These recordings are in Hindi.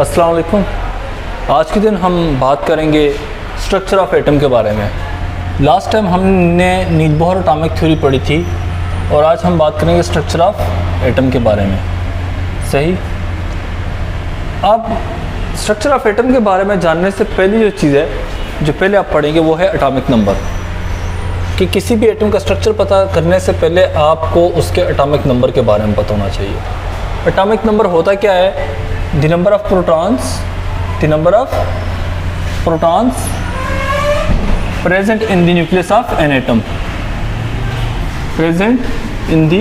अस्सलाम वालेकुम। आज के दिन हम बात करेंगे स्ट्रक्चर ऑफ एटम के बारे में। लास्ट टाइम हमने नील बोहर एटॉमिक थ्योरी पढ़ी थी और आज हम बात करेंगे स्ट्रक्चर ऑफ एटम के बारे में। सही। अब स्ट्रक्चर ऑफ एटम के बारे में जानने से पहली जो चीज़ है जो पहले आप पढ़ेंगे वो है एटॉमिक नंबर। कि किसी भी एटम का स्ट्रक्चर पता करने से पहले आपको उसके एटॉमिक नंबर के बारे में पता होना चाहिए। एटॉमिक नंबर होता क्या है? The number of protons present in the nucleus of an atom, present in the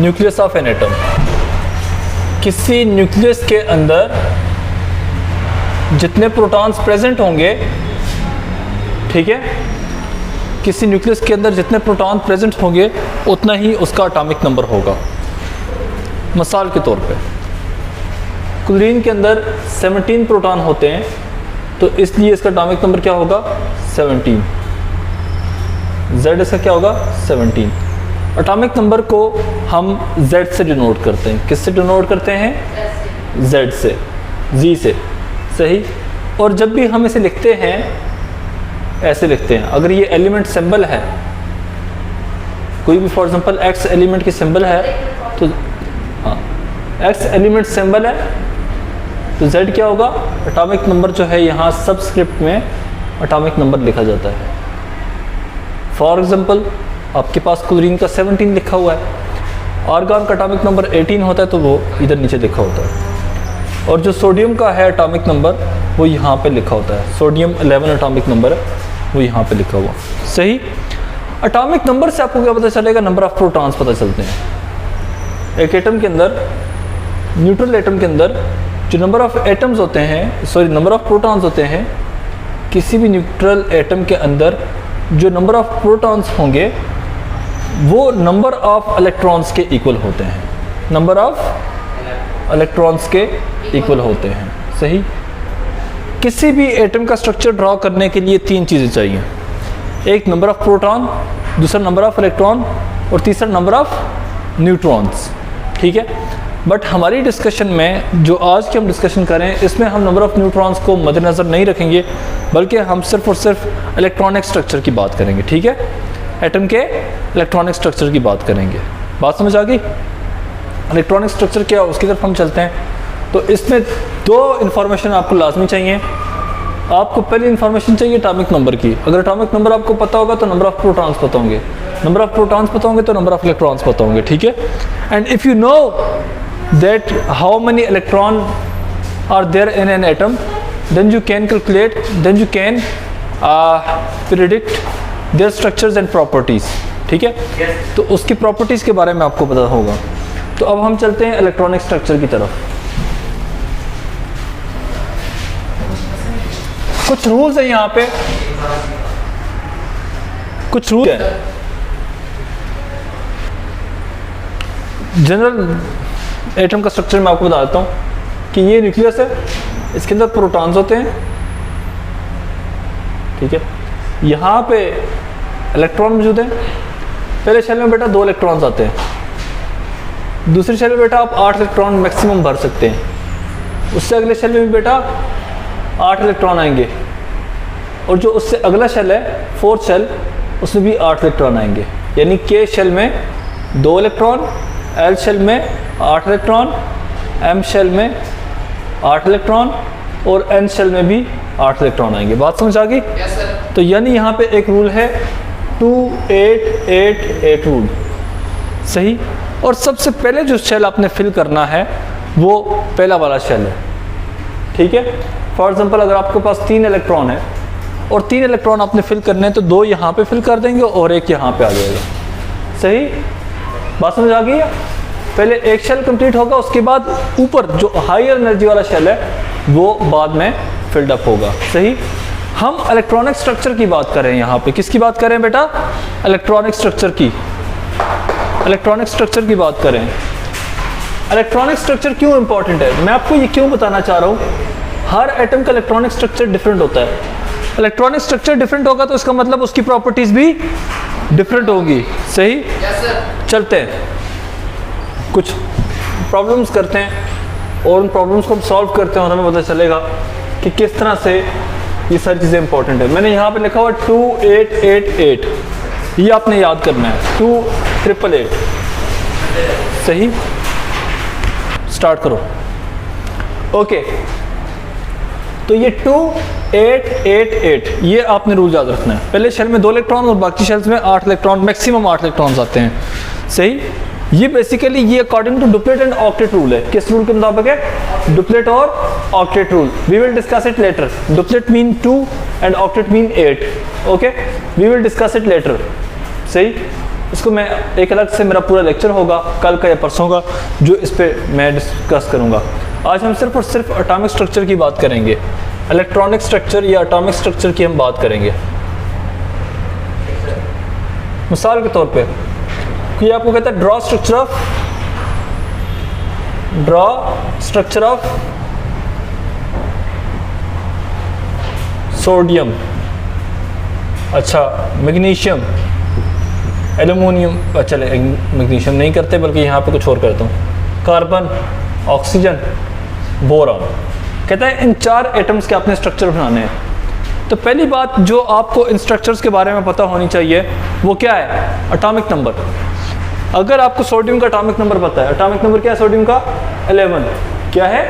nucleus of an atom। किसी न्यूक्लियस के अंदर जितने प्रोटॉन्स प्रेजेंट होंगे, ठीक है, किसी न्यूक्लियस के अंदर जितने प्रोटॉन प्रेजेंट होंगे उतना ही उसका एटॉमिक नंबर होगा। मिसाल के तौर पे क्लोरीन के अंदर 17 प्रोटॉन होते हैं, तो इसलिए इसका एटॉमिक नंबर क्या होगा? 17। Z इसका क्या होगा? 17। एटॉमिक नंबर को हम Z से डिनोट करते हैं। किससे डिनोट करते हैं? Z से, Z से। सही। और जब भी हम इसे लिखते हैं ऐसे लिखते हैं। अगर ये एलिमेंट सिंबल है, कोई भी फॉर एग्जांपल X एलिमेंट की सिंबल है, तो हाँ X एलिमेंट सिंबल है तो Z क्या होगा? एटॉमिक नंबर जो है यहाँ सबस्क्रिप्ट में एटॉमिक नंबर लिखा जाता है। फॉर एग्जांपल आपके पास क्लोरीन का 17 लिखा हुआ है, आर्गन का एटॉमिक नंबर 18 होता है तो वो इधर नीचे लिखा होता है। और जो सोडियम का है एटॉमिक नंबर वो यहाँ पे लिखा होता है। सोडियम 11 एटॉमिक नंबर है, वो यहाँ पे लिखा हुआ। सही। एटॉमिक नंबर से आपको क्या पता चलेगा? नंबर ऑफ प्रोटॉन्स पता चलते हैं। एक एटम के अंदर, न्यूट्रल एटम के अंदर जो नंबर ऑफ एटम्स होते हैं, नंबर ऑफ प्रोटॉन्स होते हैं, किसी भी न्यूट्रल एटम के अंदर जो नंबर ऑफ प्रोटॉन्स होंगे वो नंबर ऑफ इलेक्ट्रॉन्स के इक्वल होते हैं। नंबर ऑफ इलेक्ट्रॉन्स के इक्वल होते हैं। सही। किसी भी एटम का स्ट्रक्चर ड्रॉ करने के लिए तीन चीज़ें चाहिए। एक नंबर ऑफ प्रोटॉन, दूसरा नंबर ऑफ इलेक्ट्रॉन और तीसरा नंबर ऑफ न्यूट्रॉन्स। ठीक है। बट हमारी डिस्कशन में जो आज की हम डिस्कशन करें इसमें हम नंबर ऑफ़ न्यूट्रॉन्स को मद्देनज़र नहीं रखेंगे, बल्कि हम सिर्फ और सिर्फ इलेक्ट्रॉनिक स्ट्रक्चर की बात करेंगे। ठीक है। एटम के इलेक्ट्रॉनिक स्ट्रक्चर की बात करेंगे। बात समझ आ गई? इलेक्ट्रॉनिक स्ट्रक्चर क्या है उसकी तरफ हम चलते हैं। तो इसमें दो इन्फॉर्मेशन आपको लाजमी चाहिए। आपको पहली इन्फॉर्मेशन चाहिए एटॉमिक नंबर की। अगर एटॉमिक नंबर आपको पता होगा तो नंबर ऑफ़ प्रोटॉन्स पता होंगे, नंबर ऑफ़ प्रोटॉन्स पता होंगे तो नंबर ऑफ़ इलेक्ट्रॉन्स पता होंगे। ठीक है। And if you know that how many electron are there in an atom, then you can calculate, then you can predict their structures and properties। ठीक है। yes. तो उसकी प्रॉपर्टीज़ के बारे में आपको पता होगा। तो अब हम चलते हैं इलेक्ट्रॉनिक स्ट्रक्चर की तरफ। कुछ रूल्स है यहाँ पे, कुछ रूल है। जनरल एटम का स्ट्रक्चर मैं आपको बता देता हूँ कि ये न्यूक्लियस है, इसके अंदर प्रोटॉन्स होते हैं। ठीक है। यहाँ पे इलेक्ट्रॉन मौजूद हैं। पहले शेल में बेटा 2 इलेक्ट्रॉन्स आते हैं, दूसरी शेल में बेटा आप 8 इलेक्ट्रॉन मैक्सिमम भर सकते हैं। उससे अगले शेल में भी बेटा 8 इलेक्ट्रॉन आएंगे, और जो उससे अगला शेल है 4th शेल, उसमें भी 8 इलेक्ट्रॉन आएंगे। यानी के शेल में 2 इलेक्ट्रॉन, एल शेल में 8 इलेक्ट्रॉन, एम शेल में 8 इलेक्ट्रॉन और एन शेल में भी 8 इलेक्ट्रॉन आएंगे। बात समझ आ गई? yes, sir। तो यानी यहाँ पे एक रूल है 2-8-8-8 रूल। सही। और सबसे पहले जो शेल आपने फिल करना है वो पहला वाला शेल है। ठीक है। फॉर एग्जांपल अगर आपके पास 3 इलेक्ट्रॉन है और 3 इलेक्ट्रॉन आपने फिल करने हैं तो 2 यहाँ पे फिल कर देंगे और 1 यहाँ पे आ जाएगा। सही। बात समझ आ गई है? पहले एक शेल कंप्लीट होगा, उसके बाद ऊपर जो हायर एनर्जी वाला शेल है वो बाद में फिल्ड अप होगा। सही। हम इलेक्ट्रॉनिक स्ट्रक्चर की बात कर रहे हैं यहाँ पे। किसकी बात कर रहे हैं बेटा? इलेक्ट्रॉनिक स्ट्रक्चर की। इलेक्ट्रॉनिक स्ट्रक्चर की बात करें। इलेक्ट्रॉनिक स्ट्रक्चर क्यों इंपॉर्टेंट है मैं आपको ये क्यों बताना चाह रहा हूँ। हर एटम का इलेक्ट्रॉनिक स्ट्रक्चर डिफरेंट होता है। इलेक्ट्रॉनिक स्ट्रक्चर डिफरेंट होगा तो इसका मतलब उसकी प्रॉपर्टीज भी डिफरेंट होगी। सही। yes, चलते हैं कुछ प्रॉब्लम्स करते हैं और उन प्रॉब्लम्स को हम सॉल्व करते हैं और हमें पता चलेगा कि किस तरह से ये सारी चीज़ें इंपॉर्टेंट है। मैंने यहाँ पे लिखा हुआ 2888, ये आपने याद करना है, 2888। सही, स्टार्ट करो। ओके, तो ये 2888 ये आपने रूल याद रखना है। पहले शेल में 2 इलेक्ट्रॉन और बाकी शेल्स में 8 इलेक्ट्रॉन, मैक्सिमम 8 इलेक्ट्रॉन्स आते हैं। सही, ये बेसिकली ये according to duplet and octet rule है। किस रूल के मुताबिक है? डुप्लेट और octet rule. We will discuss it later. Duplet mean 2 and octet mean 8। Okay, we will discuss it later. सही, इसको मैं एक अलग से मेरा पूरा लेक्चर होगा कल का या परसों का, जो इस पर मैं डिस्कस करूँगा। आज हम सिर्फ और सिर्फ एटॉमिक स्ट्रक्चर की बात करेंगे, इलेक्ट्रॉनिक स्ट्रक्चर या एटॉमिक स्ट्रक्चर की हम बात करेंगे। मिसाल के तौर पे कि आपको कहता है ड्रॉ स्ट्रक्चर ऑफ सोडियम, अच्छा मैग्नीशियम, एल्यूमिनियम, चले मैग्नीशियम नहीं करते बल्कि यहाँ पे कुछ और करता हूँ, कार्बन, ऑक्सीजन, बोरॉन। कहता है इन 4 एटम्स के आपने स्ट्रक्चर बनाने हैं। तो पहली बात जो आपको इन स्ट्रक्चर्स के बारे में पता होनी चाहिए वो क्या है? Atomic number. अगर आपको सोडियम का एटॉमिक नंबर पता है, एटॉमिक नंबर क्या है सोडियम का? 11। क्या है?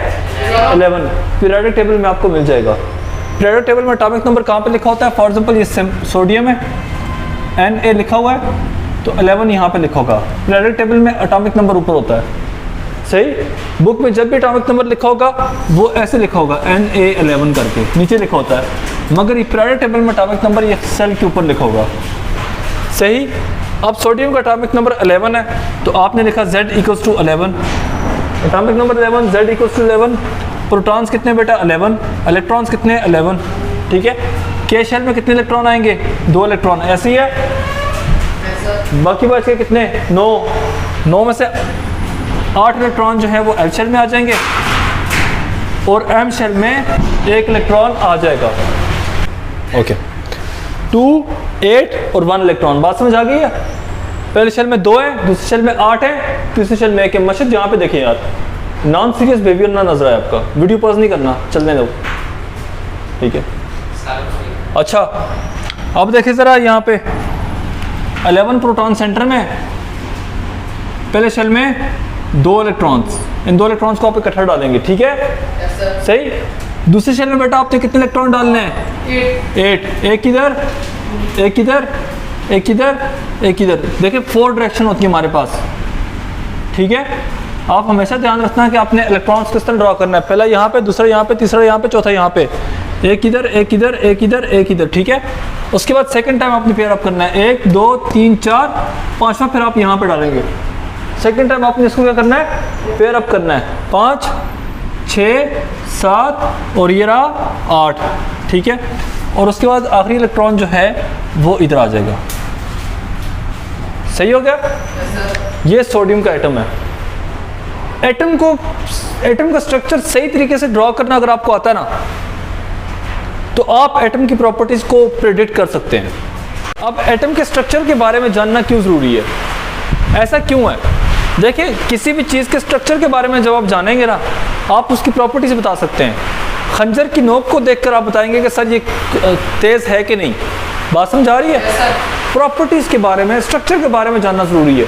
11। पीरियोडिक टेबल में आपको मिल जाएगा। पीरियोडिक टेबल में एटॉमिक नंबर कहाँ पे लिखा होता है? फॉर एग्जाम्पल ये सोडियम है, Na लिखा हुआ है तो 11 यहाँ पे लिखा होगा। पीरियोडिक टेबल में एटॉमिक नंबर ऊपर होता है। सही, बुक में जब भी एटॉमिक नंबर लिखा होगा वो ऐसे लिखा होगा Na11 करके नीचे लिखा होता है, मगर ये पीरियोडिक टेबल में एटॉमिक नंबर ये सेल के ऊपर लिखा होगा। सही, अब सोडियम का एटॉमिक नंबर 11 है तो आपने लिखा Z = 11। Atomic number 11, Z = 11। Protons कितने बेटा? 11। इलेक्ट्रॉन्स कितने? 11। ठीक है, के शेल में कितने इलेक्ट्रॉन आएंगे? 2 इलेक्ट्रॉन। ऐसे ही है, बाकी बच के कितने? 9 में से 8 इलेक्ट्रॉन जो है वो L शेल में आ जाएंगे और M शेल में 1 इलेक्ट्रॉन आ जाएगा। ओके, 2, 8 और 1 इलेक्ट्रॉन। बात समझ आ गई है? पहले शेल में 2 है, दूसरे शेल में 8 है, तीसरे शेल में 1 है। मशीद यहाँ पे देखिए यार, नॉन सीरियस बिहेवियर ना नजर आए आपका, वीडियो पॉज नहीं करना, चलने दो। ठीक है, अच्छा अब देखिए जरा यहाँ पे 11 प्रोटॉन सेंटर में, पहले शेल में 2 इलेक्ट्रॉन्स, इन 2 इलेक्ट्रॉन्स को आप इकट्ठा डालेंगे। ठीक है, सही। दूसरे शेल में बेटा आपने कितने इलेक्ट्रॉन डालने हैं? 8। एक इधर, एक इधर, एक इधर, एक इधर। देखिए 4 डायरेक्शन होती है हमारे पास। ठीक है, आप हमेशा ध्यान रखना कि आपने इलेक्ट्रॉन्स किस तरह ड्रॉ करना है। पहला यहाँ पे, दूसरा यहाँ पे, तीसरा यहाँ पे, चौथा यहाँ पे। एक इधर, एक इधर, एक इधर, एक इधर। ठीक है, उसके बाद सेकंड टाइम आपने पेयर अप करना है। 1, 2, 3, 4, 5वां फिर आप यहाँ पे डालेंगे। सेकंड टाइम आपने इसको क्या करना है? पेयर अप करना है। 5, 6, 7 और ये रहा 8। ठीक है, और उसके बाद आखिरी इलेक्ट्रॉन जो है वो इधर आ जाएगा। सही हो गया? ये सोडियम का एटम है। एटम का स्ट्रक्चर सही तरीके से ड्रॉ करना अगर आपको आता है ना, तो आप एटम की प्रॉपर्टीज को प्रेडिक्ट कर सकते हैं। अब एटम के स्ट्रक्चर के बारे में जानना क्यों ज़रूरी है? ऐसा क्यों है? देखिए, किसी भी चीज़ के स्ट्रक्चर के बारे में जब आप जानेंगे ना, आप उसकी प्रॉपर्टीज बता सकते हैं। खंजर की नोक को देखकर आप बताएंगे कि सर ये तेज़ है कि नहीं। बात समझ आ रही है? प्रॉपर्टीज़ के बारे में, स्ट्रक्चर के बारे में जानना ज़रूरी है।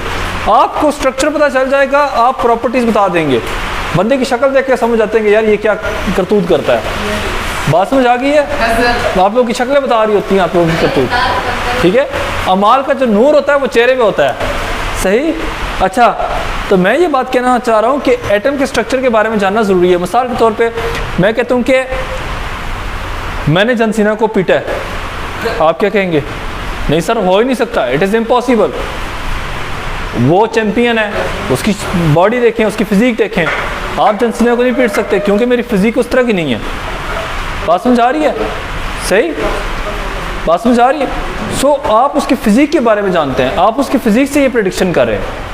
आपको स्ट्रक्चर पता चल जाएगा, आप प्रॉपर्टीज़ बता देंगे। बंदे की शक्ल देख के समझ जाते हैं कि यार ये क्या करतूत करता है। बात समझ आ गई है? आप लोगों की शक्लें बता रही होती हैं आप लोगों की करतूत। ठीक है, अमाल का जो नूर होता है वो चेहरे पे होता है। सही, अच्छा तो मैं ये बात कहना चाह रहा हूँ कि एटम के स्ट्रक्चर के बारे में जानना ज़रूरी है। मिसाल के तौर पे मैं कहता हूँ कि मैंने जॉन सीना को पीटा है, आप क्या कहेंगे? नहीं सर, हो ही नहीं सकता, इट इज़ इम्पॉसिबल। वो चैम्पियन है, उसकी बॉडी देखें, उसकी फिजिक देखें, आप जॉन सीना को नहीं पीट सकते क्योंकि मेरी फिजिक उस तरह की नहीं है। बात समझ आ रही है? सही, बात समझ आ रही है? सो आप उसकी फिजिक के बारे में जानते हैं, आप उसकी फिजिक से ये प्रेडिक्शन कर रहे हैं।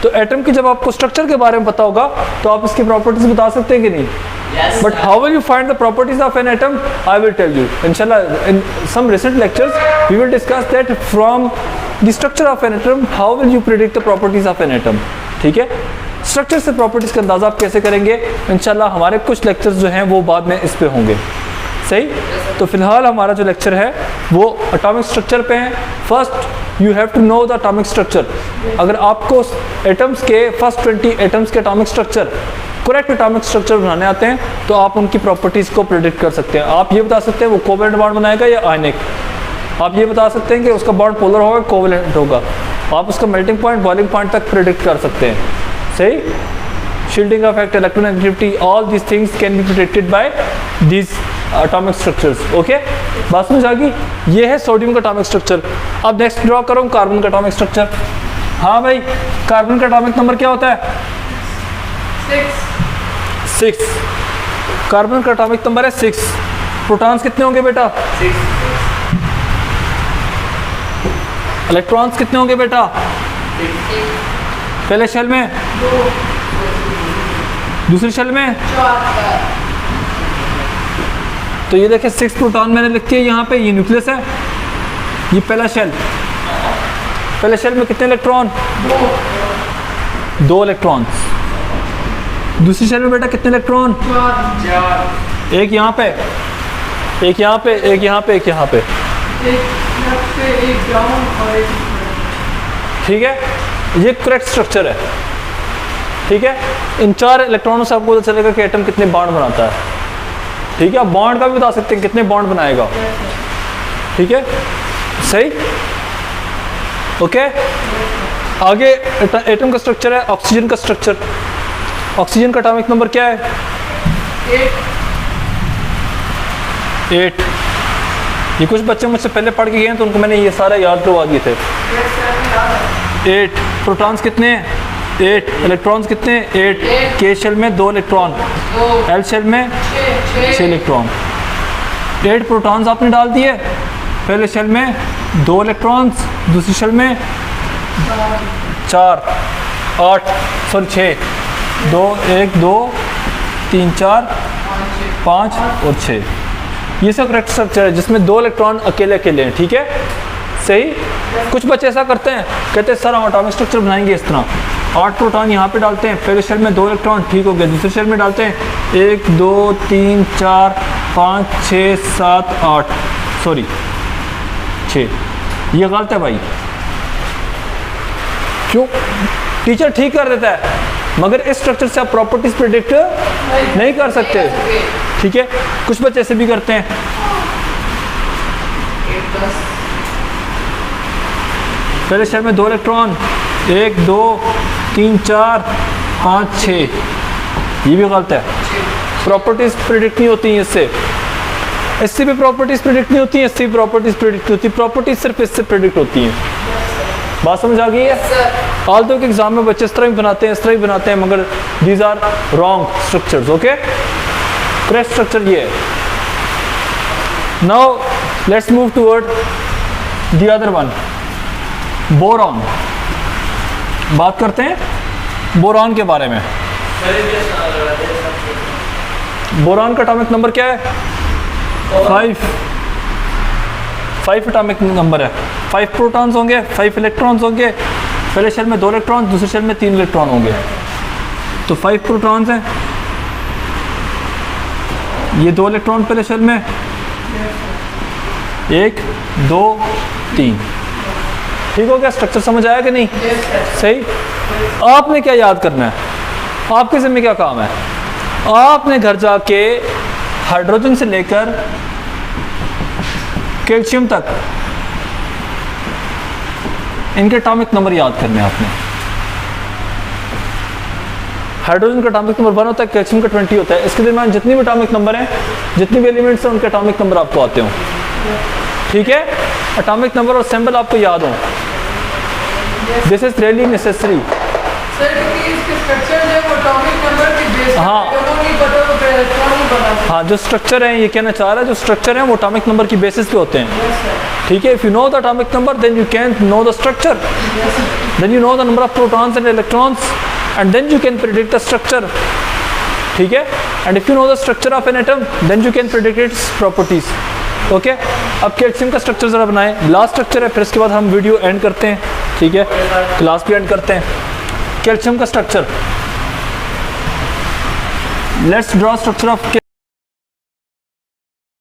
तो एटम की जब आपको स्ट्रक्चर के बारे में पता होगा तो आप इसकी प्रॉपर्टीज बता सकते हैं कि नहीं? But how will you find the properties of an atom? I will tell you इंशाल्लाह in some recent lectures we will discuss that from the structure of an atom how will you predict the properties of an atom. ठीक है, स्ट्रक्चर से प्रॉपर्टीज़ का अंदाज़ा आप कैसे करेंगे, इंशाल्लाह हमारे कुछ लेक्चर्स जो हैं वो बाद में इस पे होंगे। सही, तो फिलहाल हमारा जो लेक्चर है वो एटॉमिक स्ट्रक्चर पे है। First you have to know the atomic structure. अगर आपको एटम्स के फर्स्ट 20 एटम्स के atomic structure, correct atomic structure बनाने आते हैं, तो आप उनकी प्रॉपर्टीज़ को प्रेडिक्ट कर सकते हैं। आप ये बता सकते हैं वो कोवेलेंट बॉन्ड बनाएगा या आयनिक। आप ये बता सकते हैं कि उसका बॉन्ड पोलर होगा, कोवेलेंट होगा। आप उसका मेल्टिंग पॉइंट, बॉइलिंग पॉइंट तक प्रेडिक्ट कर सकते हैं। सही, shielding effect, electronegativity, all these things can be predicted by these atomic structures. Okay, बात समझ आ गई? ये है सोडियम का एटॉमिक स्ट्रक्चर। अब नेक्स्ट ड्रॉ करूँ कार्बन का एटॉमिक स्ट्रक्चर। हाँ भाई, कार्बन का एटॉमिक नंबर क्या होता है? 6। कार्बन का एटॉमिक नंबर है 6। प्रोटॉन्स कितने होंगे बेटा? 6। इलेक्ट्रॉन्स कितने होंगे बेटा? 6। पहले शेल में, 2। दूसरी शेल में 4। तो ये देखिए 6 प्रोटॉन मैंने लिख दिया यहाँ पे। ये न्यूक्लियस है, ये पहला शेल। पहले शेल में कितने इलेक्ट्रॉन? 2 इलेक्ट्रॉन्स। दूसरी शेल में बेटा कितने इलेक्ट्रॉन? 4। एक यहाँ पे, एक यहाँ पे, एक यहाँ पे, एक यहाँ पे। एक डाउन और एक। ठीक है, ये करेक्ट स्ट्रक्चर है। ठीक है, इन 4 इलेक्ट्रॉनों से आपको पता चलेगा कि एटम कितने बॉन्ड बनाता है। ठीक है, आप बॉन्ड का भी बता सकते हैं कितने बॉन्ड बनाएगा। ठीक है, सही, ओके। आगे एटम का स्ट्रक्चर है ऑक्सीजन का स्ट्रक्चर। ऑक्सीजन का एटॉमिक नंबर क्या है? 8। ये कुछ बच्चे मुझसे पहले पढ़ के गए हैं तो उनको मैंने ये सारा याद करवा दिए थे। 8 प्रोटॉन्स कितने हैं? 8 इलेक्ट्रॉन्स कितने हैं? 8 के शेल में 2 इलेक्ट्रॉन, एल शेल में 6 इलेक्ट्रॉन। 8 प्रोटॉन्स आपने डाल दिए। पहले शेल में 2 इलेक्ट्रॉन्स, दूसरी शेल में 4, 8 सॉरी 6, 2 1 2 3 4 5 और 6। ये सब करेक्ट स्ट्रक्चर है जिसमें 2 इलेक्ट्रॉन अकेले अकेले हैं। ठीक है, सही। कुछ बच्चे ऐसा करते हैं, कहते हैं सर हम एटॉमिक स्ट्रक्चर बनाएंगे इस तरह। 8 प्रोटॉन यहाँ पे डालते हैं, पहले शेल में 2 इलेक्ट्रॉन, ठीक हो गया। दूसरे शेल में डालते हैं 1 2 3 4 5 6 7 8 सॉरी 6। ये गलत है भाई। क्यों? टीचर ठीक कर देता है मगर इस स्ट्रक्चर से आप प्रॉपर्टीज प्रेडिक्ट नहीं कर सकते। ठीक है, कुछ बच्चे ऐसे भी करते हैं। पहले शेल में 2 इलेक्ट्रॉन, 1 2 3 4 5 6। ये भी गलत है। प्रॉपर्टीज प्रेडिक्ट नहीं होती हैं इससे। इससे भी प्रॉपर्टीज प्रेडिक्ट नहीं होती हैं, इससे भी प्रॉपर्टीज प्रेडिक्ट होती है। प्रॉपर्टीज सिर्फ इससे प्रेडिक्ट होती हैं। बात समझ आ गई है? ऑल्दो के एग्जाम में बच्चे इस तरह भी बनाते हैं, इस तरह भी बनाते हैं, मगर these are wrong structures. Okay, correct structure ये है। Now let's move toward the other one, boron. बात करते हैं बोरॉन के बारे में। बोरॉन का एटॉमिक नंबर क्या है? 5 एटॉमिक नंबर है। 5 प्रोटॉन्स होंगे, 5 इलेक्ट्रॉन्स होंगे। पहले शेल में 2 इलेक्ट्रॉन, दूसरे शेल में 3 इलेक्ट्रॉन होंगे। तो 5 प्रोटॉन्स हैं, ये 2 इलेक्ट्रॉन पहले शेल में, 1 2 3। ठीक हो गया? स्ट्रक्चर समझ आया कि नहीं? सही। आपने क्या याद करना है? आपके जिम्मे क्या काम है? आपने घर जाके हाइड्रोजन से लेकर कैल्शियम तक इनके एटॉमिक नंबर याद करने हैं आपने। हाइड्रोजन का एटॉमिक नंबर 1 होता है, कैल्शियम का 20 होता है। इसके दरमियान जितनी भी एटॉमिक नंबर हैं, जितनी भी एलिमेंट्स हैं, उनके एटॉमिक नंबर आपको आते हों। ठीक है, एटॉमिक नंबर और सिंबल आपको याद हों। This is really necessary. Sir क्योंकि इसके स्ट्रक्चर जो है वो एटॉमिक नंबर के बेस पे हाँ। है, वो नहीं पता तो फिर इलेक्ट्रॉन नहीं बना। हाँ, जो स्ट्रक्चर है, ये कहना चाह रहा है, जो स्ट्रक्चर है वो एटॉमिक नंबर की बेसिस पे होते हैं। ठीक है, if you know the atomic number then you can know the structure, then you know the number of protons and electrons and then you can predict the structure. ठीक है, and if you know the structure of an atom then you can predict its properties. Okay, अब कैल्शियम का स्ट्रक्चर जरा बनाएं। लास्ट स्ट्रक्चर है, फिर इसके बाद हम वीडियो एंड करते हैं। ठीक है, क्लास भी एंड करते हैं। कैल्शियम का structure let's draw structure of